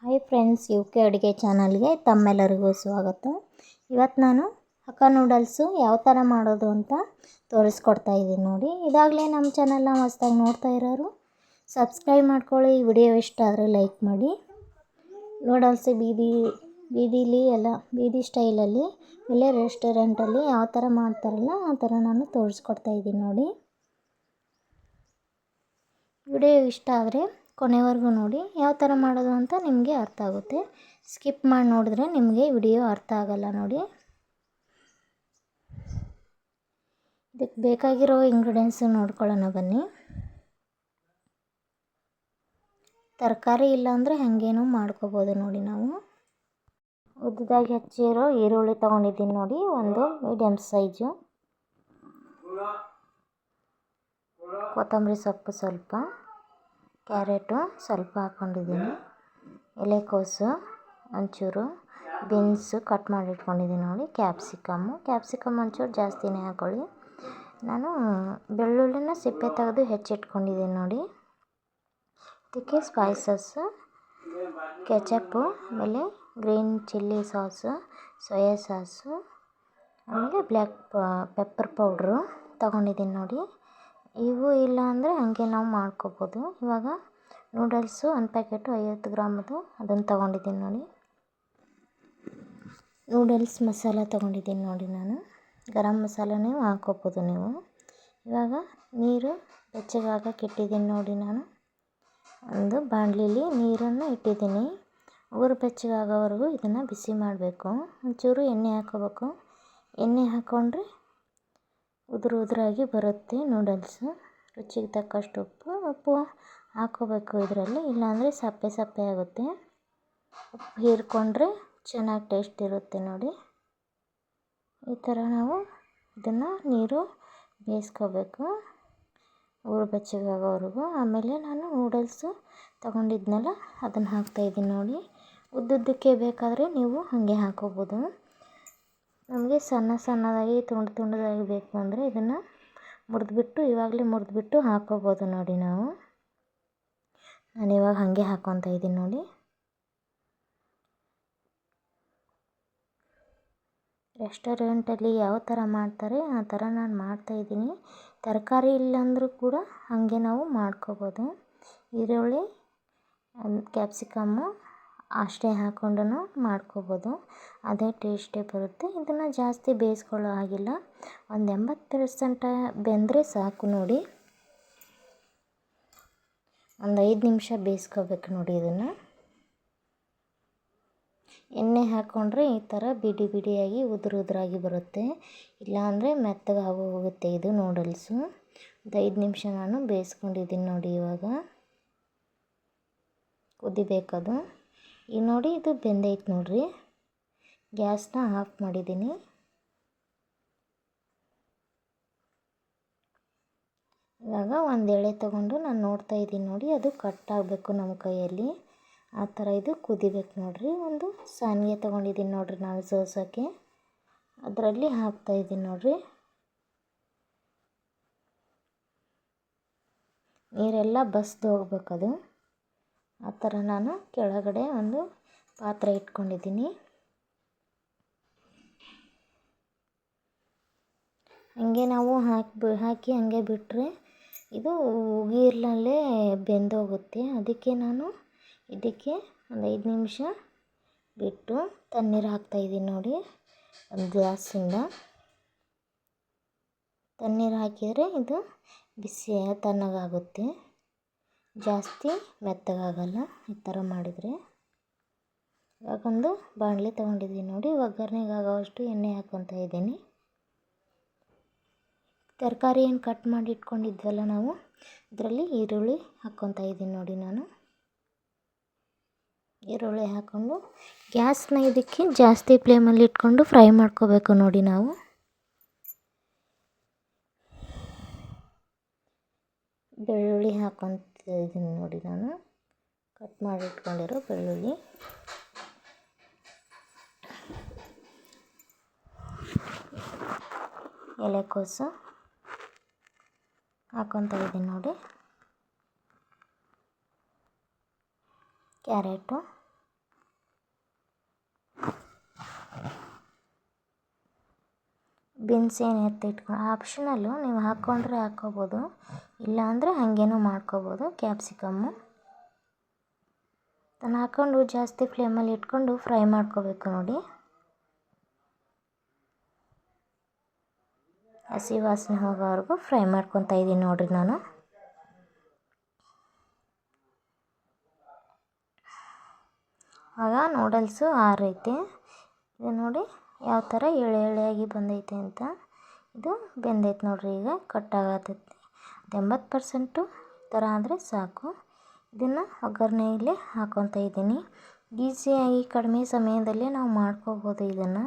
Hi friends, UK ಅಡುಗೆ ಚಾನಲ್ಗೆ ತಮ್ಮೆಲ್ಲರಿಗೂ ಸ್ವಾಗತ. ಇವತ್ತು ನಾನು ಹಕ್ಕ ನೂಡಲ್ಸು ಯಾವ ಥರ ಮಾಡೋದು ಅಂತ ತೋರಿಸ್ಕೊಡ್ತಾ ಇದ್ದೀನಿ ನೋಡಿ. ಇದಾಗಲೇ ನಮ್ಮ ಚಾನಲ್ನ ಹೊಸ್ದಾಗಿ ನೋಡ್ತಾ ಇರೋರು ಸಬ್ಸ್ಕ್ರೈಬ್ ಮಾಡ್ಕೊಳ್ಳಿ. ಈ ವಿಡಿಯೋ ಇಷ್ಟ ಆದರೆ ಲೈಕ್ ಮಾಡಿ. ನೂಡಲ್ಸ್ ಬೀದಿಲಿ ಎಲ್ಲ ಬೀದಿ ಸ್ಟೈಲಲ್ಲಿ ಇಲ್ಲೇ ರೆಸ್ಟೋರೆಂಟಲ್ಲಿ ಯಾವ ಥರ ಮಾಡ್ತಾರಲ್ಲ ಆ ಥರ ನಾನು ತೋರಿಸ್ಕೊಡ್ತಾ ಇದ್ದೀನಿ ನೋಡಿ. ವಿಡಿಯೋ ಇಷ್ಟ ಆದರೆ ಕೊನೆವರೆಗೂ ನೋಡಿ, ಯಾವ ಥರ ಮಾಡೋದು ಅಂತ ನಿಮಗೆ ಅರ್ಥ ಆಗುತ್ತೆ. ಸ್ಕಿಪ್ ಮಾಡಿ ನೋಡಿದ್ರೆ ನಿಮಗೆ ವಿಡಿಯೋ ಅರ್ಥ ಆಗಲ್ಲ ನೋಡಿ. ಇದಕ್ಕೆ ಬೇಕಾಗಿರೋ ಇಂಗ್ರೀಡಿಯೆಂಟ್ಸು ನೋಡ್ಕೊಳ್ಳೋಣ ಬನ್ನಿ. ತರಕಾರಿ ಇಲ್ಲಾಂದರೆ ಹಾಗೇನೂ ಮಾಡ್ಕೋಬೋದು ನೋಡಿ. ನಾವು ಉದ್ದದಾಗಿ ಹಚ್ಚಿರೋ ಈರುಳ್ಳಿ ತೊಗೊಂಡಿದ್ದೀನಿ ನೋಡಿ, ಒಂದು ಮೀಡಿಯಮ್ ಸೈಜು. ಕೊತ್ತಂಬರಿ ಸೊಪ್ಪು ಸ್ವಲ್ಪ, ಕ್ಯಾರೆಟು ಸ್ವಲ್ಪ ಹಾಕ್ಕೊಂಡಿದ್ದೀನಿ, ಎಲೆಕೋಸು ಒಂಚೂರು, ಬೀನ್ಸು ಕಟ್ ಮಾಡಿ ಇಟ್ಕೊಂಡಿದ್ದೀನಿ ನೋಡಿ, ಕ್ಯಾಪ್ಸಿಕಮ್ ಒಂಚೂರು ಜಾಸ್ತಿನೇ ಹಾಕ್ಕೊಳ್ಳಿ. ನಾನು ಬೆಳ್ಳುಳ್ಳಿನ ಸಿಪ್ಪೆ ತೆಗೆದು ಹೆಚ್ಚಿಟ್ಕೊಂಡಿದ್ದೀನಿ ನೋಡಿ. ಇದಕ್ಕೆ ಸ್ಪೈಸಸ್ಸು, ಕೆಚಪ್ಪು, ಆಮೇಲೆ green chilli sauce, soya sauce, ಆಮೇಲೆ ಬ್ಲ್ಯಾಕ್ ಪೆಪ್ಪರ್ ಪೌಡ್ರು ತೊಗೊಂಡಿದ್ದೀನಿ ನೋಡಿ. ಇವು ಇಲ್ಲ ಅಂದರೆ ಹಾಗೆ ನಾವು ಮಾಡ್ಕೋಬೋದು. ಇವಾಗ ನೂಡಲ್ಸು ಒಂದು ಪ್ಯಾಕೆಟು 50 ಗ್ರಾಮದು ಅದನ್ನು ತೊಗೊಂಡಿದ್ದೀನಿ ನೋಡಿ. ನೂಡಲ್ಸ್ ಮಸಾಲ ತೊಗೊಂಡಿದ್ದೀನಿ ನೋಡಿ. ನಾನು ಗರಂ ಮಸಾಲನೇ ಹಾಕ್ಕೋಬೋದು ನೀವು. ಇವಾಗ ನೀರು ಬೆಚ್ಚಗಾಗಕ್ಕೆ ಇಟ್ಟಿದ್ದೀನಿ ನೋಡಿ. ನಾನು ಒಂದು ಬಾಣಲಿಲಿ ನೀರನ್ನು ಇಟ್ಟಿದ್ದೀನಿ. ಉಗುರು ಬೆಚ್ಚಗಾಗೋವರೆಗೂ ಇದನ್ನು ಬಿಸಿ ಮಾಡಬೇಕು. ಒಂಚೂರು ಎಣ್ಣೆ ಹಾಕ್ಕೋಬೇಕು. ಎಣ್ಣೆ ಹಾಕ್ಕೊಂಡ್ರೆ ಉದುರಾಗಿ ಬರುತ್ತೆ ನೂಡಲ್ಸು. ರುಚಿಗೆ ತಕ್ಕಷ್ಟು ಉಪ್ಪು ಹಾಕ್ಕೋಬೇಕು ಇದರಲ್ಲಿ, ಇಲ್ಲಾಂದರೆ ಸಪ್ಪೆ ಆಗುತ್ತೆ. ಉಪ್ಪು ಹೀರ್ಕೊಂಡ್ರೆ ಚೆನ್ನಾಗಿ ಟೇಸ್ಟ್ ಇರುತ್ತೆ ನೋಡಿ. ಈ ಥರ ನಾವು ಇದನ್ನು ನೀರು ಬೇಯಿಸ್ಕೋಬೇಕು ಉಗುರು ಬೆಚ್ಚಗಾಗೋವರೆಗೂ. ಆಮೇಲೆ ನಾನು ನೂಡಲ್ಸು ತೊಗೊಂಡಿದ್ನಲ್ಲ ಅದನ್ನು ಹಾಕ್ತಾಯಿದ್ದೀನಿ ನೋಡಿ. ಉದ್ದುದ್ದಕ್ಕೆ ಬೇಕಾದರೆ ನೀವು ಹಾಗೆ ಹಾಕ್ಕೋಬೋದು. ನಮಗೆ ಸಣ್ಣದಾಗಿ ತುಂಡದಾಗಿ ಬೇಕು ಅಂದರೆ ಇದನ್ನು ಇವಾಗಲೇ ಮುರಿದ್ಬಿಟ್ಟು ಹಾಕ್ಕೋಬೋದು ನೋಡಿ. ನಾನು ಇವಾಗ ಹಾಗೆ ಹಾಕ್ಕೊತಾ ಇದ್ದೀನಿ ನೋಡಿ. ರೆಸ್ಟೋರೆಂಟಲ್ಲಿ ಯಾವ ಥರ ಮಾಡ್ತಾರೆ ಆ ಥರ ನಾನು ಮಾಡ್ತಾಯಿದ್ದೀನಿ. ತರಕಾರಿ ಇಲ್ಲಾಂದರೂ ಕೂಡ ಹಾಗೆ ನಾವು ಮಾಡ್ಕೋಬೋದು. ಈರುಳ್ಳಿ, ಕ್ಯಾಪ್ಸಿಕಮ್ಮು ಅಷ್ಟೇ ಹಾಕ್ಕೊಂಡು ಮಾಡ್ಕೋಬೋದು. ಅದೇ ಟೇಸ್ಟೇ ಬರುತ್ತೆ. ಇದನ್ನು ಜಾಸ್ತಿ ಬೇಯಿಸ್ಕೊಳ್ಳೋ ಹಾಗಿಲ್ಲ, ಒಂದು 80% ಬೆಂದರೆ ಸಾಕು ನೋಡಿ. ಒಂದು 5 ನಿಮಿಷ ಬೇಯಿಸ್ಕೋಬೇಕು ನೋಡಿ. ಇದನ್ನು ಎಣ್ಣೆ ಹಾಕ್ಕೊಂಡ್ರೆ ಈ ಥರ ಬಿಡಿಯಾಗಿ ಉದುರಾಗಿ ಬರುತ್ತೆ. ಇಲ್ಲಾಂದರೆ ಮೆತ್ತಗೆ ಹೋಗುತ್ತೆ ಇದು ನೂಡಲ್ಸು. ಒಂದು 5 ನಿಮಿಷ ನಾನು ಬೇಯಿಸ್ಕೊಂಡಿದ್ದೀನಿ ನೋಡಿ. ಇವಾಗ ಕುದಿಬೇಕದು. ಈಗ ನೋಡಿ ಇದು ಬೆಂದೈತೆ ನೋಡ್ರಿ. ಗ್ಯಾಸ್ನ ಆಫ್ ಮಾಡಿದ್ದೀನಿ. ಇವಾಗ ಒಂದು ಎಳೆ ತೊಗೊಂಡು ನಾನು ನೋಡ್ತಾ ಇದ್ದೀನಿ ನೋಡಿ. ಅದು ಕಟ್ ಆಗಬೇಕು ನಮ್ಮ ಕೈಯಲ್ಲಿ, ಆ ಥರ ಇದು ಕುದಿಬೇಕು ನೋಡ್ರಿ. ಒಂದು ಸಾನಿಗೆ ತೊಗೊಂಡಿದ್ದೀನಿ ನೋಡ್ರಿ ನಾನು ಸೋಸೋಕ್ಕೆ, ಅದರಲ್ಲಿ ಹಾಕ್ತಾಯಿದ್ದೀನಿ ನೋಡ್ರಿ. ನೀರೆಲ್ಲ ಬಸ್ದು ಹೋಗ್ಬೇಕದು. ಆ ಥರ ನಾನು ಕೆಳಗಡೆ ಒಂದು ಪಾತ್ರೆ ಇಟ್ಕೊಂಡಿದ್ದೀನಿ. ಹಾಗೆ ನಾವು ಹಾಕಿ ಹಾಗೆ ಬಿಟ್ಟರೆ ಇದು ನೀರಿನಲ್ಲೇ ಬೆಂದೋಗುತ್ತೆ. ಅದಕ್ಕೆ ನಾನು ಇದಕ್ಕೆ ಒಂದು 5 ನಿಮಿಷ ಬಿಟ್ಟು ತಣ್ಣೀರು ಹಾಕ್ತಾಯಿದ್ದೀನಿ ನೋಡಿ. ಒಂದು ಗ್ಲಾಸಿಂದ ತಣ್ಣೀರು ಹಾಕಿದರೆ ಇದು ಬಿಸಿ ತಣ್ಣಗಾಗುತ್ತೆ, ಜಾಸ್ತಿ ಮೆತ್ತಗಾಗಲ್ಲ ಈ ಥರ ಮಾಡಿದರೆ. ಇವಾಗೊಂದು ಬಾಣಲೆ ತೊಗೊಂಡಿದ್ದೀನಿ ನೋಡಿ. ಒಗ್ಗರಣೆಗೆ ಆಗೋವಷ್ಟು ಎಣ್ಣೆ ಹಾಕ್ಕೊತಾ ಇದ್ದೀನಿ. ತರಕಾರಿ ಏನು ಕಟ್ ಮಾಡಿ ಇಟ್ಕೊಂಡಿದ್ವಲ್ಲ ನಾವು, ಇದರಲ್ಲಿ ಈರುಳ್ಳಿ ಹಾಕ್ಕೊತಾ ಇದ್ದೀನಿ ನೋಡಿ. ನಾನು ಈರುಳ್ಳಿ ಹಾಕ್ಕೊಂಡು ಗ್ಯಾಸ್ನ ಇದಕ್ಕೆ ಜಾಸ್ತಿ ಫ್ಲೇಮಲ್ಲಿ ಇಟ್ಕೊಂಡು ಫ್ರೈ ಮಾಡ್ಕೋಬೇಕು ನೋಡಿ. ನಾವು ಬೆಳ್ಳುಳ್ಳಿ ಹಾಕ್ಕೊತಾ ಇದ್ದೀನಿ ನೋಡಿ. ನಾನು ಕಟ್ ಮಾಡಿ ಇಟ್ಕೊಂಡಿರೋ ಬೆಳ್ಳುಳ್ಳಿ, ಎಲೆಕೋಸು ಹಾಕ್ಕೊತಾ ಇದ್ದೀನಿ ನೋಡಿ. ಕ್ಯಾರೆಟು, ಬೀನ್ಸ್ ಏನು ಎತ್ತಿಟ್ಕೊಂಡು ಆಪ್ಷನಲ್ಲು, ನೀವು ಹಾಕ್ಕೊಂಡ್ರೆ ಹಾಕ್ಕೋಬೋದು, ಇಲ್ಲಾಂದರೆ ಹಾಗೇನೂ ಮಾಡ್ಕೋಬೋದು. ಕ್ಯಾಪ್ಸಿಕಮ್ಮು ಅದನ್ನು ಹಾಕ್ಕೊಂಡು ಜಾಸ್ತಿ ಫ್ಲೇಮಲ್ಲಿ ಇಟ್ಕೊಂಡು ಫ್ರೈ ಮಾಡ್ಕೋಬೇಕು ನೋಡಿ. ಹಸಿ ವಾಸನೆ ಹೋಗೋವರೆಗೂ ಫ್ರೈ ಮಾಡ್ಕೊತಾ ಇದ್ದೀನಿ ನೋಡಿರಿ ನಾನು. ಆಗ ನೂಡಲ್ಸು ಆರೈತೆ. ಇದು ನೋಡಿ ಯಾವ ಥರ ಎಳೆ ಎಳೆಯಾಗಿ ಬಂದೈತೆ ಅಂತ. ಇದು ಬೆಂದೈತೆ ನೋಡಿರಿ, ಈಗ ಕಟ್ಟಾಗತ್ತೈತಿ. 80% ಥರ ಆದರೆ ಸಾಕು. ಇದನ್ನು ಒಗ್ಗರಣೆಯಲ್ಲಿ ಹಾಕ್ಕೊತಾ ಇದ್ದೀನಿ. ಈಸಿಯಾಗಿ ಕಡಿಮೆ ಸಮಯದಲ್ಲೇ ನಾವು ಮಾಡ್ಕೋಬೋದು ಇದನ್ನು.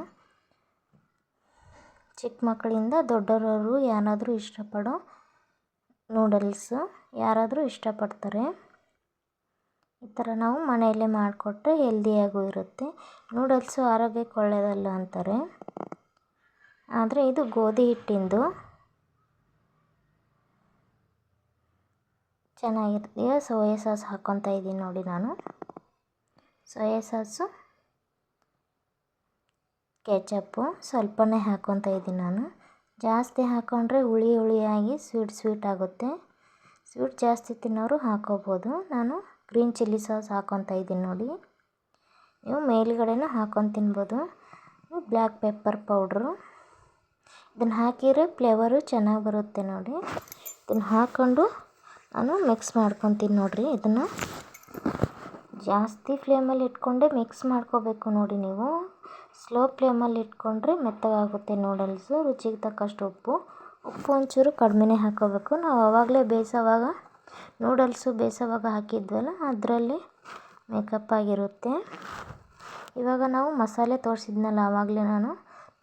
ಚಿಕ್ಕ ಮಕ್ಕಳಿಂದ ದೊಡ್ಡವರು ಯಾರಾದರೂ ಇಷ್ಟಪಡೋ ನೂಡಲ್ಸು ಯಾರಾದರೂ ಇಷ್ಟಪಡ್ತಾರೆ. ಈ ಥರ ನಾವು ಮನೆಯಲ್ಲೇ ಮಾಡಿಕೊಟ್ರೆ ಹೆಲ್ದಿಯಾಗೂ ಇರುತ್ತೆ. ನೂಡಲ್ಸು ಆರೋಗ್ಯಕ್ಕೆ ಒಳ್ಳೆಯದಲ್ಲ ಅಂತಾರೆ, ಆದರೆ ಇದು ಗೋಧಿ ಹಿಟ್ಟಿಂದು ಚೆನ್ನಾಗಿರುತ್ತೆ. ಸೋಯಾ ಸಾಸ್ ಹಾಕ್ಕೊತಾ ಇದ್ದೀನಿ ನೋಡಿ ನಾನು. ಸೋಯಾ ಸಾಸು, ಕೆಚಪ್ಪು ಸ್ವಲ್ಪನೇ ಹಾಕ್ಕೊತಾ ಇದ್ದೀನಿ ನಾನು. ಜಾಸ್ತಿ ಹಾಕ್ಕೊಂಡ್ರೆ ಹುಳಿ ಹುಳಿಯಾಗಿ ಸ್ವೀಟ್ ಆಗುತ್ತೆ. ಸ್ವೀಟ್ ಜಾಸ್ತಿ ತಿನ್ನೋರು ಹಾಕ್ಕೋಬೋದು. ನಾನು ಗ್ರೀನ್ ಚಿಲ್ಲಿ ಸಾಸ್ ಹಾಕ್ಕೊತಾ ಇದ್ದೀನಿ ನೋಡಿ. ನೀವು ಮೇಲ್ಗಡೆನೂ ಹಾಕ್ಕೊಂಡು ತಿನ್ಬೋದು. ಬ್ಲ್ಯಾಕ್ ಪೆಪ್ಪರ್ ಪೌಡ್ರು, ಇದನ್ನು ಹಾಕಿದರೆ ಫ್ಲೇವರು ಚೆನ್ನಾಗಿ ಬರುತ್ತೆ ನೋಡಿ. ಇದನ್ನು ಹಾಕ್ಕೊಂಡು ನಾನು ಮಿಕ್ಸ್ ಮಾಡ್ಕೊತೀನಿ ನೋಡಿರಿ. ಇದನ್ನು ಜಾಸ್ತಿ ಫ್ಲೇಮಲ್ಲಿ ಇಟ್ಕೊಂಡೆ ಮಿಕ್ಸ್ ಮಾಡ್ಕೋಬೇಕು ನೋಡಿ. ನೀವು ಸ್ಲೋ ಫ್ಲೇಮಲ್ಲಿ ಇಟ್ಕೊಂಡ್ರೆ ಮೆತ್ತಗಾಗುತ್ತೆ ನೂಡಲ್ಸು. ರುಚಿಗೆ ತಕ್ಕಷ್ಟು ಉಪ್ಪು ಒಂಚೂರು ಕಡಿಮೆನೇ ಹಾಕ್ಕೋಬೇಕು. ನಾವು ಆವಾಗಲೇ ಬೇಯಿಸೋವಾಗ ನೂಡಲ್ಸು ಬೇಯಿಸೋವಾಗ ಹಾಕಿದ್ವಲ್ಲ, ಅದರಲ್ಲಿ ಮೇಕಪ್ ಆಗಿರುತ್ತೆ. ಇವಾಗ ನಾವು ಮಸಾಲೆ ತೋರಿಸಿದ್ನಲ್ಲ ಆವಾಗಲೇ ನಾನು,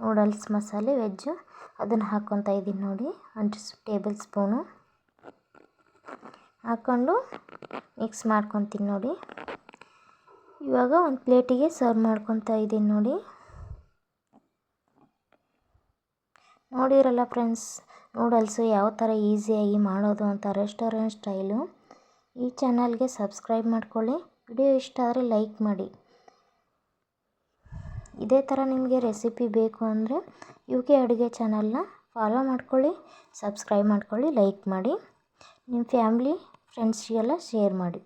ನೂಡಲ್ಸ್ ಮಸಾಲೆ ವೆಜ್ಜು, ಅದನ್ನು ಹಾಕ್ಕೊತಾ ಇದ್ದೀನಿ ನೋಡಿ. 1 ಟೇಬಲ್ ಸ್ಪೂನು ಹಾಕ್ಕೊಂಡು ಮಿಕ್ಸ್ ಮಾಡ್ಕೊತೀನಿ ನೋಡಿ. ಇವಾಗ ಒಂದು ಪ್ಲೇಟಿಗೆ ಸರ್ವ್ ಮಾಡ್ಕೊತಾ ಇದ್ದೀನಿ ನೋಡಿ. ನೋಡಿರಲ್ಲ ಫ್ರೆಂಡ್ಸ್, ನೂಡಲ್ಸು ಯಾವ ಥರ ಈಸಿಯಾಗಿ ಮಾಡೋದು ಅಂತ ರೆಸ್ಟೋರೆಂಟ್ ಸ್ಟೈಲು. ಈ ಚಾನಲ್ಗೆ ಸಬ್ಸ್ಕ್ರೈಬ್ ಮಾಡ್ಕೊಳ್ಳಿ. ವಿಡಿಯೋ ಇಷ್ಟ ಆದರೆ ಲೈಕ್ ಮಾಡಿ. ಇದೇ ಥರ ನಿಮಗೆ ರೆಸಿಪಿ ಬೇಕು ಅಂದರೆ UK ಅಡುಗೆ ಚಾನಲ್ನ ಫಾಲೋ ಮಾಡ್ಕೊಳ್ಳಿ, ಸಬ್ಸ್ಕ್ರೈಬ್ ಮಾಡ್ಕೊಳ್ಳಿ, ಲೈಕ್ ಮಾಡಿ, ನಿಮ್ಮ ಫ್ಯಾಮ್ಲಿ ಫ್ರೆಂಡ್ಸ್ಗೆಲ್ಲ ಶೇರ್ ಮಾಡಿ.